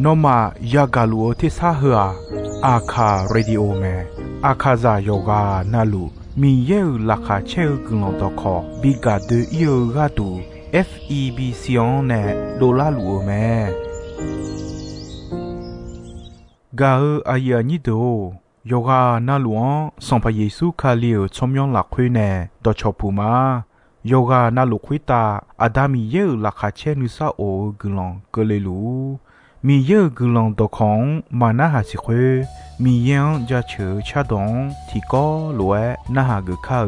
นอมายากาลูที่ซาเฮออาคาเรดิโอเมอาคาซาโยกานาลูมีเยอลักาเชลกลองตอคอบิกาเดเอียกาตู FEB ซิออนเนโดลาลูเมกาอายานิโดโยกานาลวงสัมพเยซูคาเลียวชมยองหลักคุยเนดอชอปูมาโยกานาลุคุยตาอาดามีเยอลักาเชนุซาโอกลองกเลลูมีเยอะกลองตอของมานาหาสิเควมียังจะเฉอชาดงที่ก็หลวยนาหากะข้า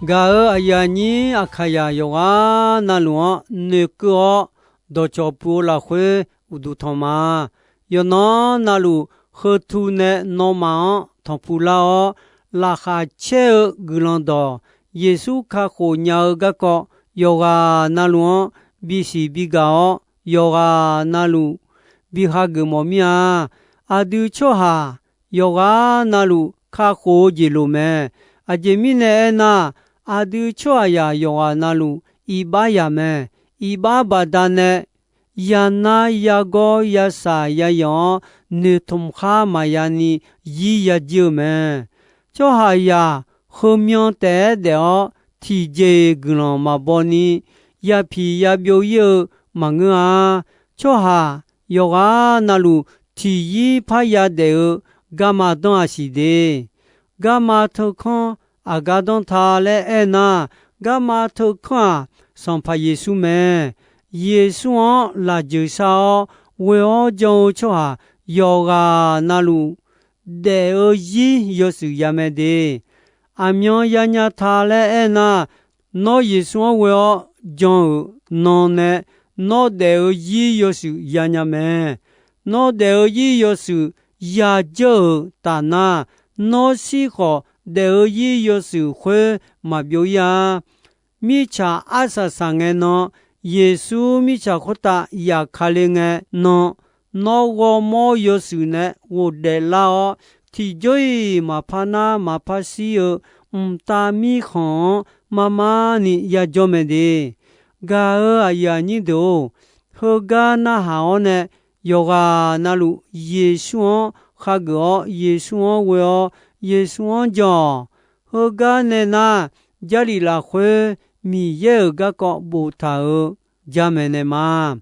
กาอายานีอาขยาโยกานาลัวเนกอ多叫不拉会乌杜托嘛，有那路和土呢诺嘛，同不拉拉哈切格朗多，耶稣卡火鸟个个，有啊那路比西比个有啊那路比哈个么咪啊，阿杜丘哈有啊那路卡火吉路咩，阿杰米呢那阿杜丘呀有啊那路伊巴呀咩，伊巴巴达呢。呀那呀个呀啥呀样，你同哈嘛呀你一呀就me，就哈呀后面带的提着个人嘛包你呀皮呀表有嘛个啊，就哈有啊那路提一怕呀的干嘛东啊是的，干嘛偷看啊嘎东他嘞哎那，干嘛偷看上怕耶稣me。耶稣拉就sao我就说哈有啊那路的而已有时也没得阿苗呀呀他嘞哎那那耶稣我就那呢那的而已有时也没那的而已有时也就但那那时候的而已有时会嘛表呀米查阿萨上个呢耶稣米查可达呀卡灵个喏，那我冇有时呢，我得啦哦，提追嘛怕那嘛怕死哦，大米行妈妈你呀做咩的？噶啊呀你都，和噶那好呢，有啊那路耶稣哈个耶稣我耶稣讲，和噶呢那家里啦会。mi ye ga ko bu ta jamene ma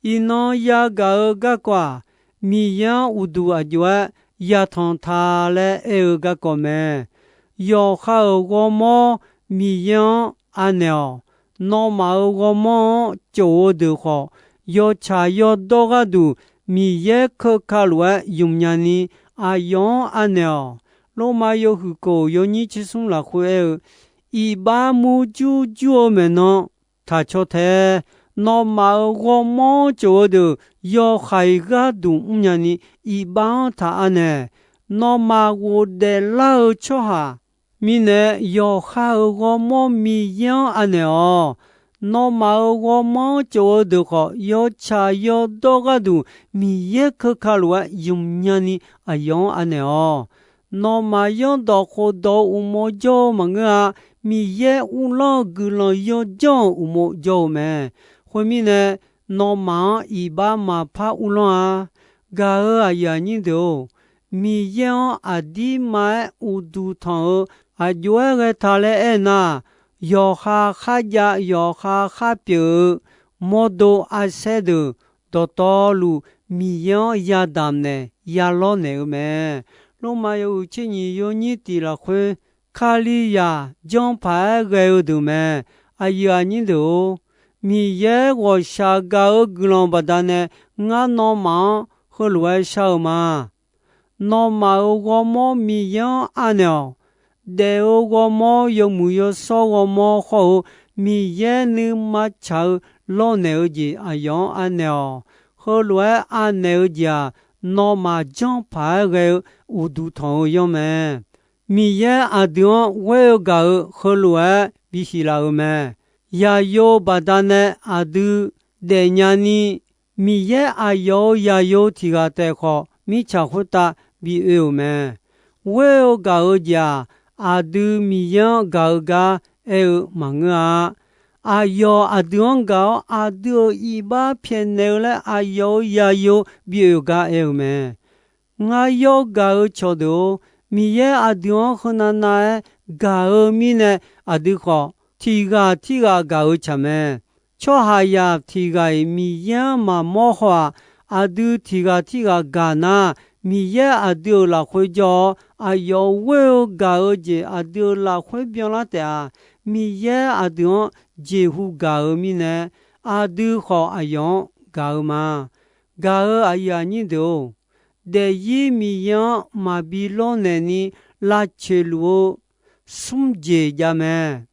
ino ya ga ga kwa mi ya udu ajwa ya thon tha le e ga ko me yo kha go mo mi ya aneo no ma go mo jo de ho yo cha yo do ga du mi ye kho kha lwa yum nya ni a yon aneo lo ma yo hu ko yo ni chi sung la khwe一般木就做么呢？他说他那么我们做的要海个动物呢？一般他呢，那么我的老说哈，米呢要海我们米样安呢哦。那么我们做的话，要吃要多个度，米也可卡路用呢啊用安呢哦。那么用到好多我们做么个啊？米也乌拉格拉要讲乌莫叫咩？后面呢，那么一把马怕乌拉，噶尔呀你都米也阿弟买乌杜汤阿就个他嘞哎那，要哈哈呀要哈哈表，莫多阿塞的到道路米也呀当呢呀老那个咩？罗马有钱人有你地了会。卡里呀，将牌个都没，哎呀，你都，米也我下个格朗巴达呢，俺老妈和乱少嘛，老妈我妈米样安了，但我妈有没有说我妈好，米也你妈瞧老牛子哎样安了，和乱安牛子啊，老妈将牌个乌都头样没。米也阿丁为个和路比起来么？也有巴达呢阿杜的伢呢，米也阿有也有提个带好，米查胡达比有么？为个家阿杜米也个有忙啊，阿有阿丁个阿杜一把偏牛了，阿有也有比有个有么？我有个瞧到。米也阿丁和那那嘎尔米呢阿丁好，提个嘎尔吃么？瞧哈呀提个米也嘛莫话，阿丁提个嘎那米也阿丁拉回家，阿要为嘎尔节阿丁拉回边拉的啊，米也阿丁接乎嘎尔米呢，阿丁好阿样嘎尔嘛，嘎尔阿呀你都。de yi mi yan ma bi lo ne ni la che luo sum je ja me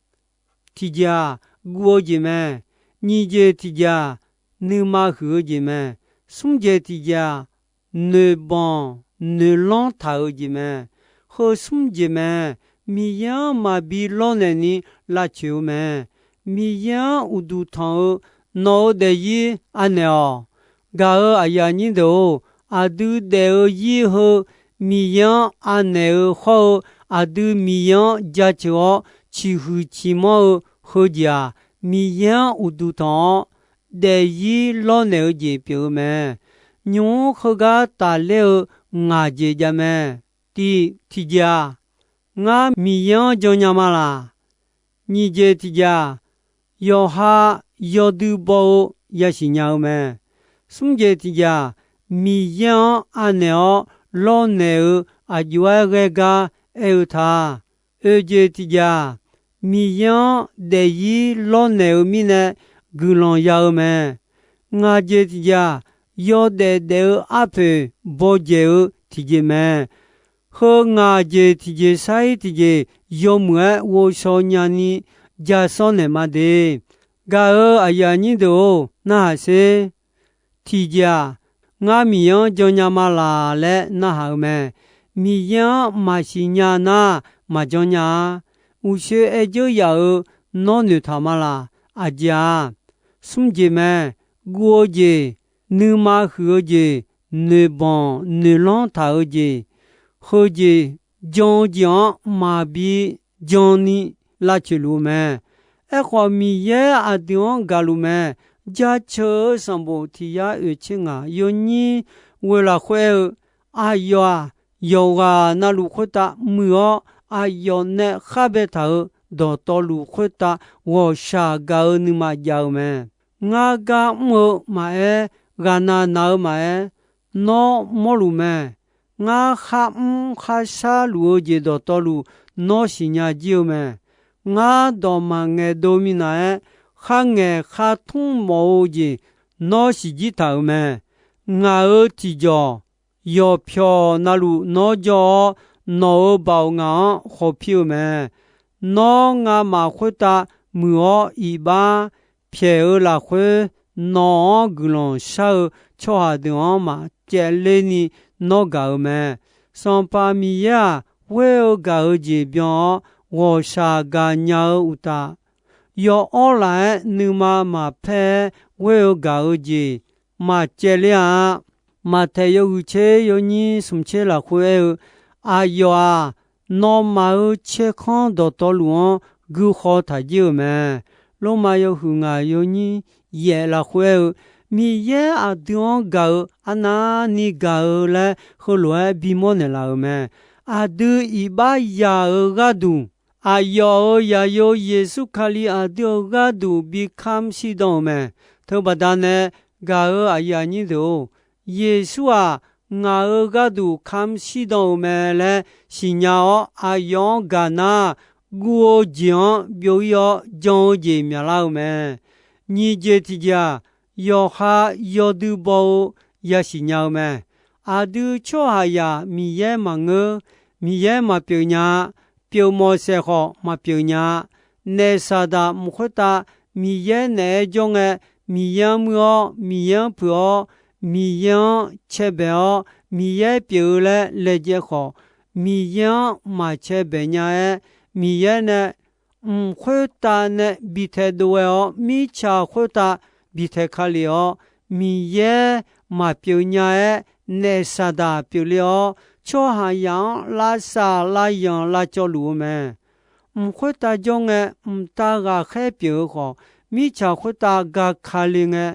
ti ja guo je me ni je ti ja 你妈和姐们，宋姐的家，你帮你浪头姐们，和宋姐们，米样嘛比老奶奶拉球们，米样乌都汤脑袋一安了，嘎儿哎呀你都阿都得儿以后米样安了后阿都米样家球起乎起毛和家米样乌都汤。để ý lo nợ gì biểu mẹ nhung khờ gà ta leo ngà gì ra mẹ thì ra ngà mi yang cho nhà mà là như vậy thì ra yo ha yo du bao ya xin nhau mẹ xong vậy thì ra mi yang anh nợ lo nợ à dua gà eo tha vậy thì ra mi yang để ý lo nợ mi nè gulon yao me nga je ti ya yo de ape bo je ti je me ho nga je ti je sai ti je yo mwe wo so nya ni ja so ne ma de ga aya ni do na se ti ja nga mi yo jo nya ma la le na ha me mi ya ma si nya na ma jo nya u she e jo ya no nu tha ma la a ja sum je me guo je nu ma hu je ne bon ne long ta je ho je jon jon ma bi jon ni la che lu me e kho mi ye a dion ga lu me ja che sam bo ti ya e chin a yo ni we la khwe a yo ga na lu khwe ta mu a yo ne kha be ta do to lu khwe ta wo sha ga ni ma ja me nga ga mo ma e ga na ma e no mo lu me nga kha sha lu je do to lu no si nya ji me nga do ma nge do mi na e kha thung mo ji no si ji ta me nga ti jo yo phyo na lu no jo no bao nga ho phyo me no nga ma khwe ta mu i ba phê la khwe no gulon sha cho ha de ma che le ni no ga me son pa mi ya we ga ji byo wo sha ga nya u ta yo online nu ma phe we ga ji ma che le ma the yo che yo ni sum che la khwe a yo no ma che khon do to lu gu kho tha ji me lo ma yo hu nga yo ni ye la khwe mi ye a dion ga ana ni ga la ho lo bi mo ne la me a du i ba ya ga du a yo ya yo yesu khali a dio ga du bi kham si do me tho ba da ne ga a ya ni do yesu a nga ga du kham si do me le si nya a yo ga na guo jian biu yo zhong ji mia lao me ni je ti ja yo ha yo du bo ya si nya me a du cho ha ya mi ye ma nge mi ye ma piu nya piu mo se ho ma piu nya ne sa da mu kho ta mi ye ne jong e mi yan mo mi yan pu mi yan che be mi ye piu le je ho mi yan ma che be nya e mi ye ne khwe ta ne bi the do mi cha khwe ta bi the kha li mi ye ma piu nya e ne sa da piu li cho ha yang la sa la yang la cho lu me khwe ta jong e ta ga khe piu ho mi cha khwe ta ga kha li nge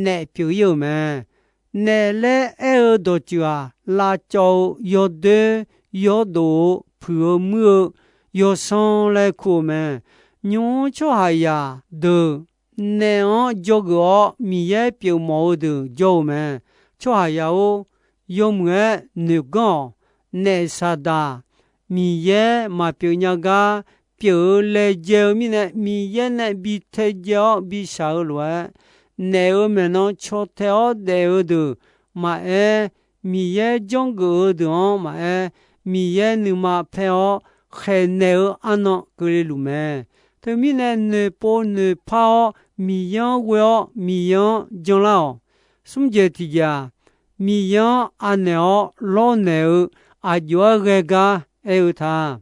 ne piu yo me ne le e do chua la cho yo de yo do pu mu yo son le ku me nyu cho ha ya de ne o jo go mi ye piu mo de jo me cho ha ya o yo mwe ne go ne sa da mi ye ma piu nya ga piu le je mi ne mi ye ne bi the jo bi sa lo ne o me no cho te o de o de ma e mi ye jong go de ma e mi ye nu ma phe o khe ne ano kle lu me 特米呢呢波呢跑米样我米样将老，什节提家米样阿鸟老鸟阿叫个个哎他，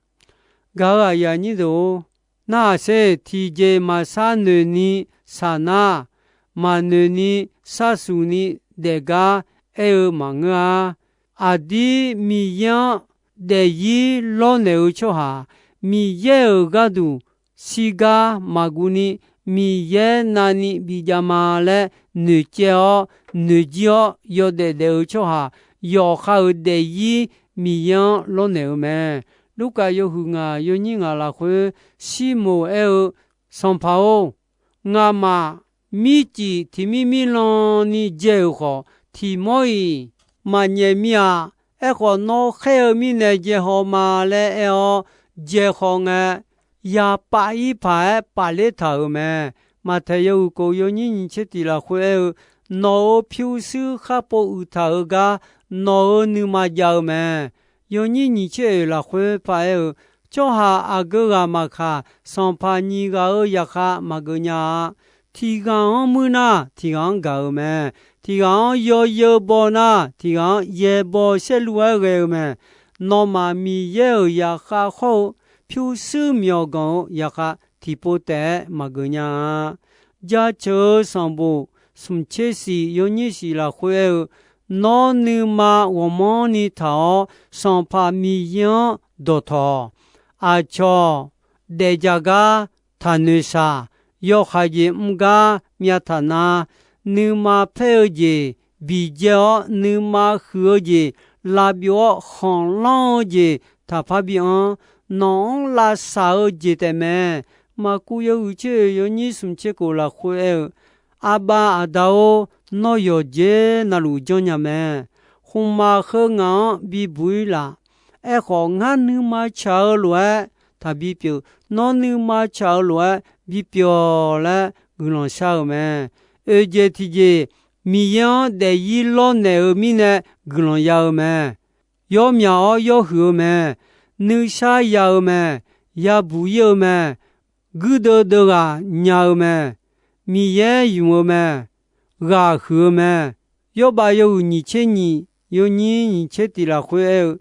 个呀你都那些提家马萨呢你萨那马呢你萨苏你这个哎忙啊，阿弟米样的伊老鸟cho哈米耶个都。西嘎马古尼米耶那尼比加马勒女杰哦女杰哦有的流出哈有好的伊米样老牛们，如果有胡啊有你啊拉会西姆尔上跑哦，阿妈米吉提米米朗尼杰好提莫伊马耶米啊，哎个那海尔米呢杰好马勒哎哦杰好哎。呀，把一排把里头嘛，嘛他有个有人去的了会，那票数还不头个，那你嘛要嘛，有人去了会排，就下阿个个嘛卡，上怕你个呀卡嘛个呀，提纲么呢？提纲搞嘛，提纲有包呢，提纲也包些路个嘛，那么米有呀卡好。票数苗高也哈提波带马个呀，家车上部什切西有你西了会，那你嘛我们你头上怕米样多头，阿乔大家个他女啥，要孩子唔个面他那，你嘛配子比较你嘛合子，拉表行浪子他怕比安。non la sao jete me ma ku yo uche yo ni sum che ko la khue aba adao no yo je na lu jo nya me hum ma khe nga bi bui la e kho nga nu ma cha lue ta bi pyo no nu ma cha lue bi pyo la gu lo sha me e je ti je mi yan de yi lo ne mi ne gu lo ya me yo mya yo hu me nữ sa giàu mà ya bù yêu mà cứ đơ đơ à nhau mà mi ye dùng mà gà khử mà yo ba yo ni che ni yo ni che ti la khue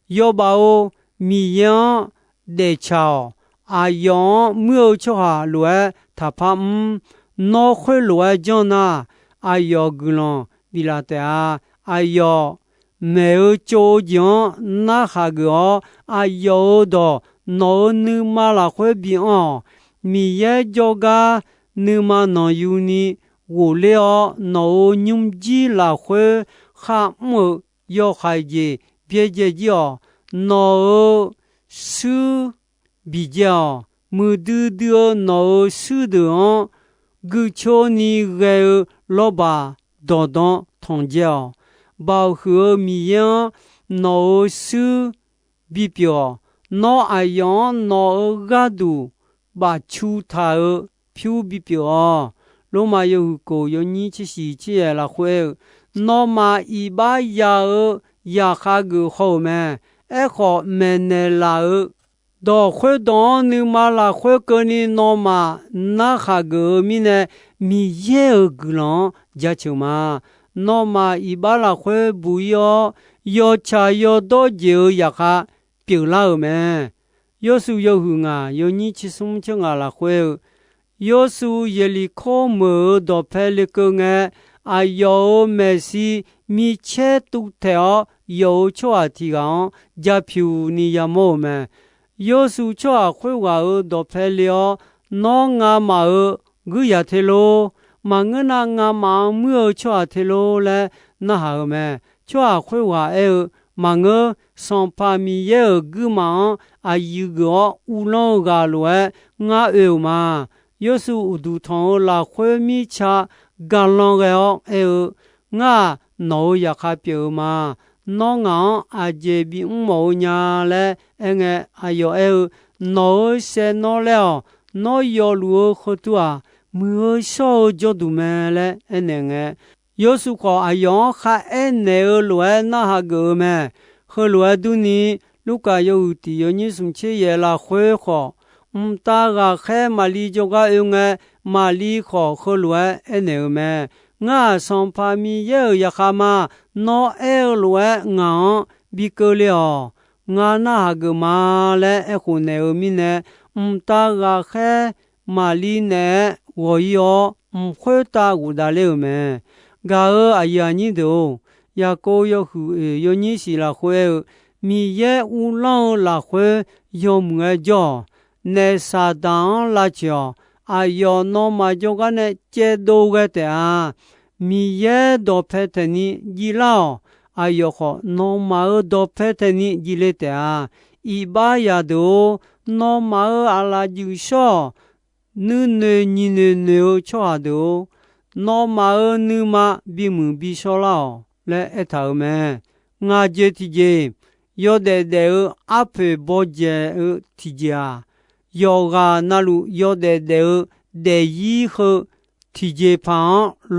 yo ba o mi ya de chao a yo mưa cho ha lue ta pam no khue lue jo na a yo glon bilata a yo nếu cho gió na hà gõ ai yo đó nó nữ mà là khỏe bị mi ye yoga nữ mà nó uni wo leo nó nhung ji là khỏe khá mơ yo khai gì bia gì yo nó sư bị giàu mơ đưa nó sư đưa gu cho ni ghê lo ba đo đo thong giàu bao hứa mi yang nó sư bị biểu nó ai yang nó gadu ba chu tha phiu bị biểu lo ma yêu cô yêu ni chỉ sĩ chỉ là khuê nó mà y ba ya khá gu hậu mà e khó men là đó khuê đó nếu mà là khuê cơ ni nó mà na khá gu mi nè mi ye gu long giá chịu mà nó mà y ba là khuê bùi yo cha yo do diệu ya ha biểu lao mà yo su yo hu nga yo ni chi sum cho nga là khuê yo su ye li kho mơ do phe le cơ nga a yo me si mi che tu theo yo cho a ti gang ja phiu ni ya mo mà yo su cho a khuê wa do phe le no nga ma gu ya the lo mà ngân nga mà mưa cho thế lô là na hào mà cho khơi hòa mà ngơ song pa mi ye gu mà ai go u lo ga lo nga mà yo su du thong la khơi mi cha ga lo ga nga no ya kha pyo mà no nga a je bi mo nya le enge ayo no se no leo no yo lu kho tua mưa sau cho tụi mẹ lẽ anh nghe, yêu su có ai yon khai anh nêu lúa na ha gỡ mẹ, hơi lúa tu ni lúc cả yêu thì yêu như sum chế ye là khuê khó, ta ga khe mali joga unge mali kho kholwe eneume nga sompa mi ye yakama no elwe nga bikoleo nga na gma le ekhune ne ta ga khe mali ne wo yo khweta gudale me ga ayani do ya ko yo hu yo ni si la khwe mi ye u long la khwe yo mwe jo ne sa dan la cho ayo no ma jo ga ne che do ge te a mi ye do phe te ni ji lao ayo kho no ma do phe te ni ji le te a i ba ya do no ma ala ju sho nu ne ni ne o cho a do no ma nu ma bi mu bi sho lao le eta me nga je ti je yo de a phe bo je ti ja yo ga na lu yo de yi ho ti je pa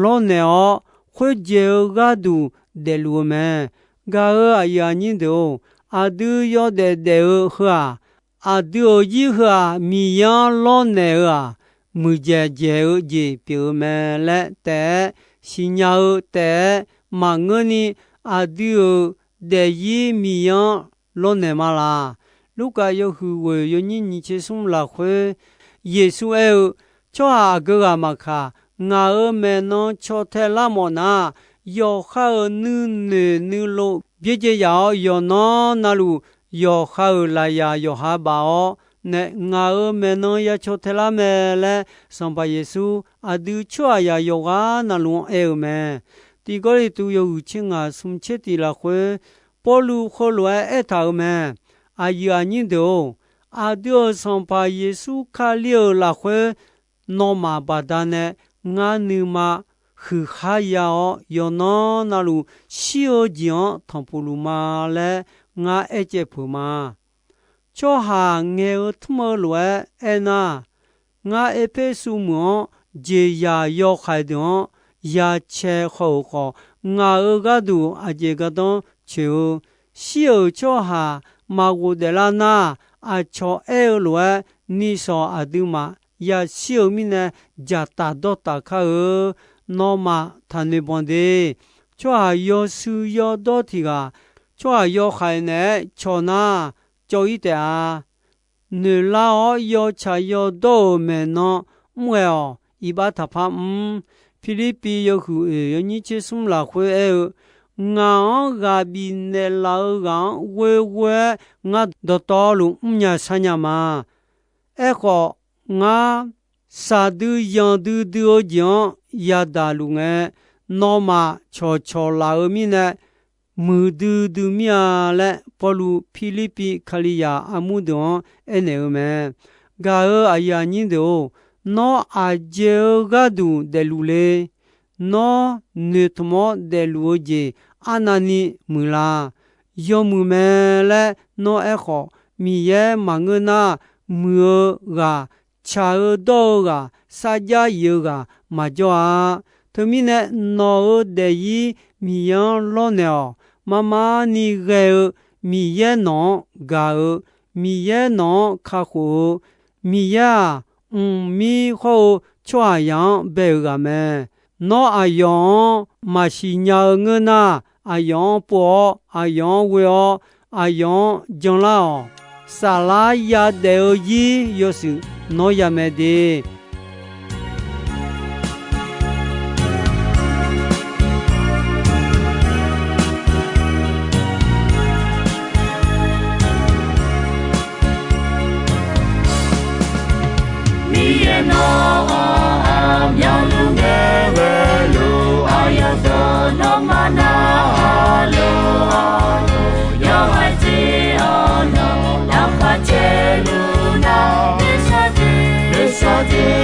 lo ne o khwe je ga du de lu me ga ya ni do a du yo de ha a du yi ha mi yang lo ne a mu je je pi me le te si nya te ma ngani a du de yi mi yang lo ne ma la lu ka yo hu we yo ni che sum la khwe yesu e cho a ga ma kha nga me no cho the la mo na yo kha nu ne nu lo bie je ya yo no na lu yo kha la ya yo ha ba o ne nga me no ya cho the la me le som ba yesu a du cho ya yo ga na lu e me ti go ri tu yo u chin a sum che ti la khwe po lu kho lo e ta me a ya ni do a du som ba yesu kha liu la khwe no ma ba da ne nga nu ma khu ha ya o yo no na lu si o ji o thong pu lu ma le nga e che phu ma cho ha nge o thmo lo e na nga e pe su mo je ya yo khai do ya che kho kho nga e ga du a je ga don che o si o cho ha ma go de la na a cho e lo ni so a du ma ya si o mi ne ja ta do ta kha no ma tha ne bon de cho a yo su yo do ti ga cho a yo khai ne cho na cho yi de a ne la o yo cha yo do me no mwe o i ba tha pha Philippi yo hu yo ni che sum la khwe e nga ga bi ne la ga we nga do to lu nya sa nya ma e ko nga sa du yan du o jan ya da lu nge no ma cho la mi ne mu du mi a le po lu Philippi khali ya amu do ene me ga a ya ni do no a je ga du de lu le no ne tmo de lu je anani mu la yo mu me le no e kho mi ye ma nge na mu ga cha do ga sa ja ye ga ma jo a to mi ne no de yi mi yan lo ne o mama ni ge mi ye no ga mi ye no kha khu mi ya mi ho chwa yang be ga me no a yon ma shi nya nge na a yon po a yon we o a yon jon la o sa la ya de yi yo su no ya me de mi ye no yang lu nge we lu ayo do no mana lo yo hai ji o no la kha che lu na de sa de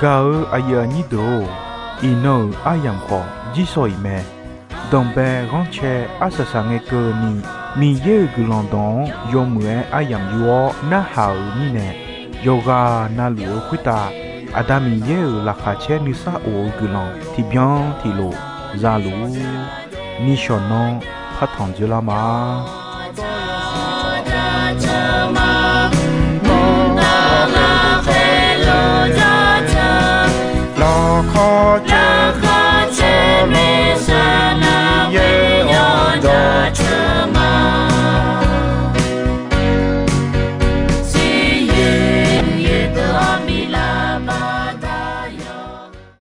Gao ayani do ino ayam ko jisoi me dombe ronche asasange ko ni mi ye gulondon yomwe ayam yuo na hao ni ne yoga na luo kuita adami ye la khache ni sa o gulon ti bien ti lo zalu ni shonon patong la ma